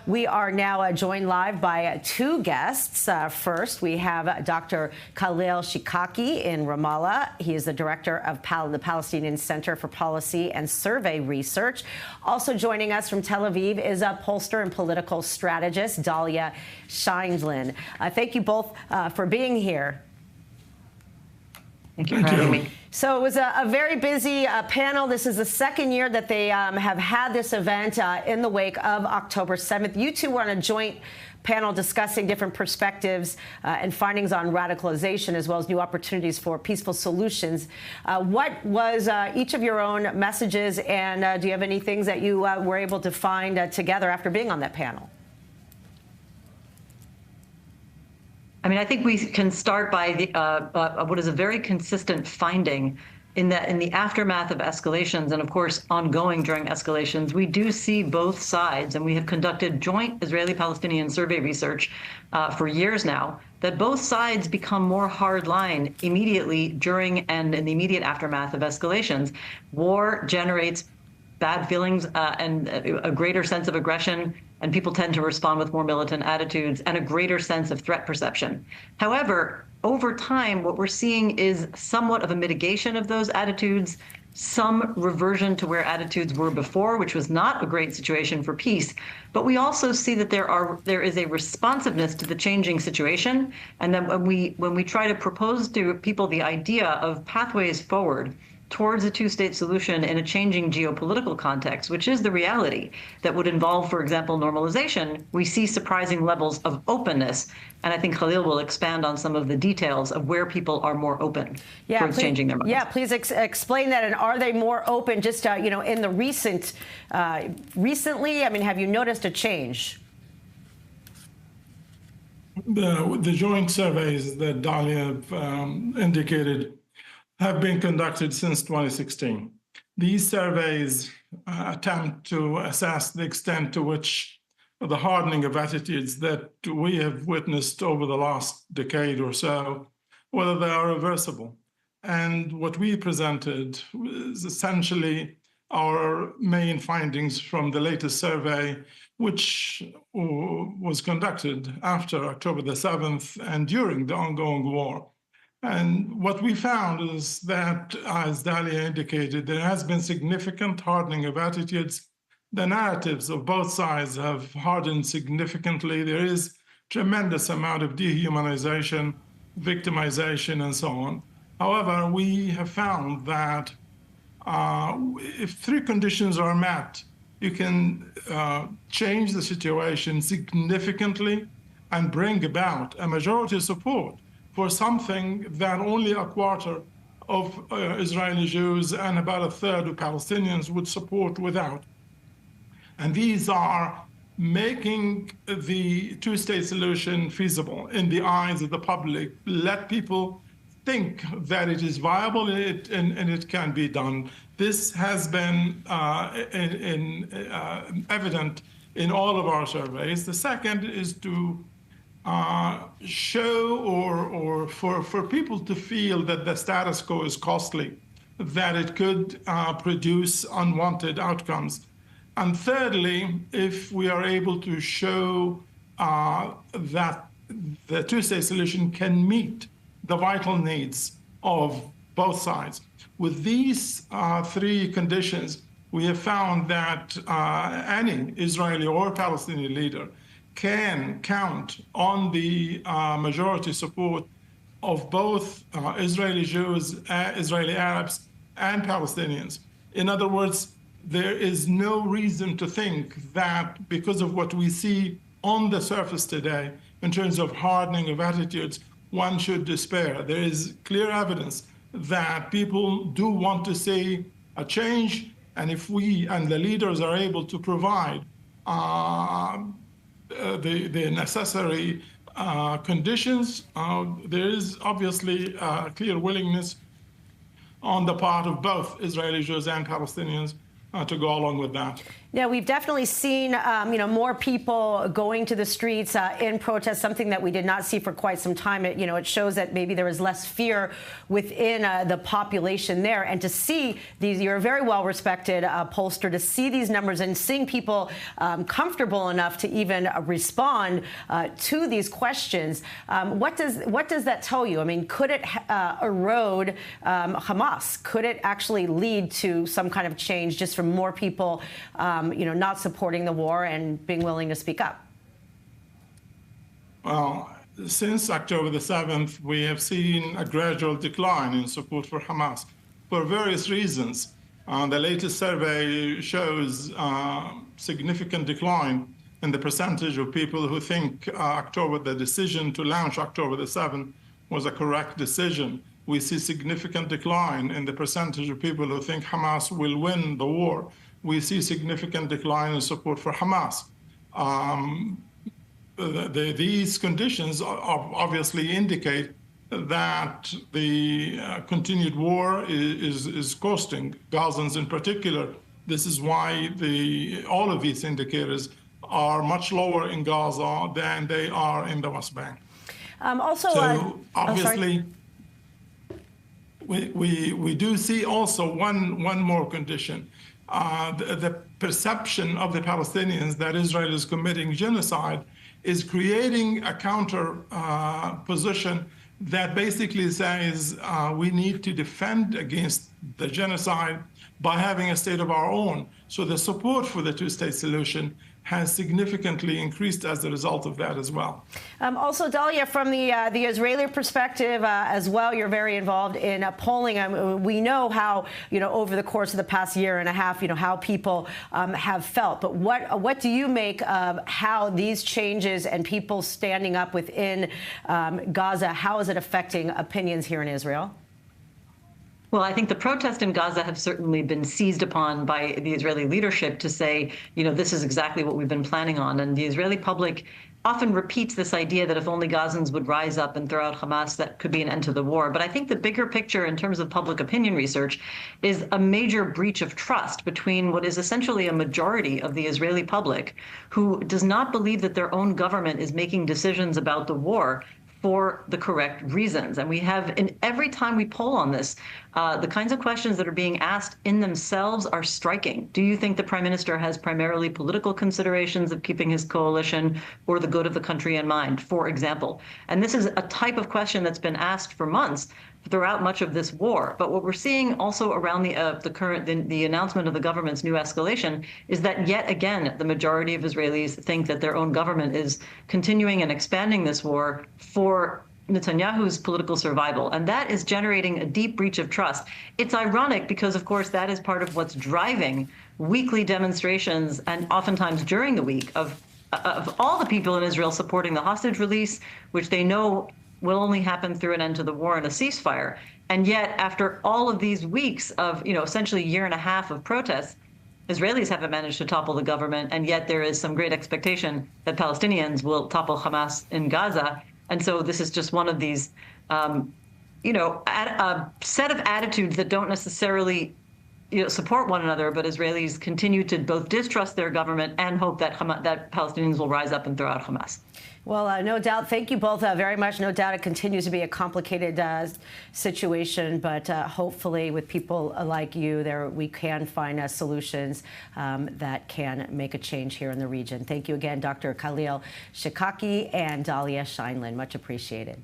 We are now joined live by two guests. First, we have Dr. Khalil Shikaki in Ramallah. He is the director of the Palestinian Center for Policy and Survey Research. Also joining us from Tel Aviv is a pollster and political strategist, Dahlia Scheindlin. Thank you both for being here. Thank you for having me. So it was a very busy panel. This is the second year that they have had this event in the wake of October 7th. You two were on a joint panel discussing different perspectives and findings on radicalization, as well as new opportunities for peaceful solutions. What was each of your own messages, and do you have any things that you were able to find together after being on that panel? I mean, I think we can start by what is a very consistent finding in the aftermath of escalations, and of course ongoing during escalations, we do see both sides, and we have conducted joint Israeli-Palestinian survey research for years now, that both sides become more hardline immediately during and in the immediate aftermath of escalations. War generates bad feelings and a greater sense of aggression, and people tend to respond with more militant attitudes and a greater sense of threat perception. However, over time, what we're seeing is somewhat of a mitigation of those attitudes, some reversion to where attitudes were before, which was not a great situation for peace. But we also see that there is a responsiveness to the changing situation, and that when we try to propose to people the idea of pathways forward towards a two-state solution in a changing geopolitical context, which is the reality that would involve, for example, normalization, we see surprising levels of openness. And I think Khalil will expand on some of the details of where people are more open towards changing their minds. Yeah, please explain that. And are they more open just, you know, in the recently? I mean, have you noticed a change? The joint surveys that Dahlia indicated have been conducted since 2016. These surveys attempt to assess the extent to which the hardening of attitudes that we have witnessed over the last decade or so, whether they are reversible. And what we presented is essentially our main findings from the latest survey, which was conducted after October the 7th and during the ongoing war. And what we found is that, as Dahlia indicated, there has been significant hardening of attitudes. The narratives of both sides have hardened significantly. There is tremendous amount of dehumanization, victimization, and so on. However, we have found that if three conditions are met, you can change the situation significantly and bring about a majority support for something that only a quarter of Israeli Jews and about a third of Palestinians would support without. And these are making the two-state solution feasible in the eyes of the public, let people think that it is viable and it can be done. This has been evident in all of our surveys. The second is to show or for people to feel that the status quo is costly, that it could produce unwanted outcomes. And thirdly, if we are able to show that the two-state solution can meet the vital needs of both sides. With these three conditions, we have found that any Israeli or Palestinian leader can count on the majority support of both Israeli Jews, Israeli Arabs, and Palestinians. In other words, there is no reason to think that because of what we see on the surface today in terms of hardening of attitudes, one should despair. There is clear evidence that people do want to see a change, and if we and the leaders are able to provide the necessary conditions, there is obviously a clear willingness on the part of both Israeli Jews and Palestinians to go along with that. Yeah, we've definitely seen, more people going to the streets in protest, something that we did not see for quite some time. It shows that maybe there was less fear within the population there. And to see these, you're a very well-respected pollster, to see these numbers and seeing people comfortable enough to even respond to these questions, what does that tell you? I mean, could it erode Hamas? Could it actually lead to some kind of change just from more people not supporting the war and being willing to speak up? Well, since October the 7th, we have seen a gradual decline in support for Hamas for various reasons. The latest survey shows significant decline in the percentage of people who think the decision to launch October the 7th was a correct decision. We see significant decline in the percentage of people who think Hamas will win the war. We see significant decline in support for Hamas. These conditions obviously indicate that the continued war is costing Gazans in particular. This is why all of these indicators are much lower in Gaza than they are in the West Bank. Obviously, we do see also one more condition. The perception of the Palestinians that Israel is committing genocide is creating a counter position that basically says we need to defend against the genocide by having a state of our own. So the support for the two-state solution has significantly increased as a result of that as well. Also, Dahlia, from the Israeli perspective as well, you're very involved in polling. We know how, over the course of the past year and a half, how people have felt. But what do you make of how these changes and people standing up within Gaza, how is it affecting opinions here in Israel? Well, I think the protests in Gaza have certainly been seized upon by the Israeli leadership to say, this is exactly what we've been planning on. And the Israeli public often repeats this idea that if only Gazans would rise up and throw out Hamas, that could be an end to the war. But I think the bigger picture in terms of public opinion research is a major breach of trust between what is essentially a majority of the Israeli public who does not believe that their own government is making decisions about the war for the correct reasons. And we have, in every time we poll on this, the kinds of questions that are being asked in themselves are striking. Do you think the prime minister has primarily political considerations of keeping his coalition or the good of the country in mind, for example? And this is a type of question that's been asked for months throughout much of this war. But what we're seeing also around the announcement of the government's new escalation is that yet again, the majority of Israelis think that their own government is continuing and expanding this war for Netanyahu's political survival. And that is generating a deep breach of trust. It's ironic because, of course, that is part of what's driving weekly demonstrations and oftentimes during the week of all the people in Israel supporting the hostage release, which they know will only happen through an end to the war and a ceasefire. And yet, after all of these weeks of, essentially a year and a half of protests, Israelis haven't managed to topple the government, and yet there is some great expectation that Palestinians will topple Hamas in Gaza. And so this is just one of these, a set of attitudes that don't necessarily support one another, but Israelis continue to both distrust their government and hope that that Palestinians will rise up and throw out Hamas. Well, no doubt. Thank you both very much. No doubt it continues to be a complicated situation, but hopefully with people like you, we can find solutions that can make a change here in the region. Thank you again, Dr. Khalil Shikaki and Dahlia Scheindlin. Much appreciated.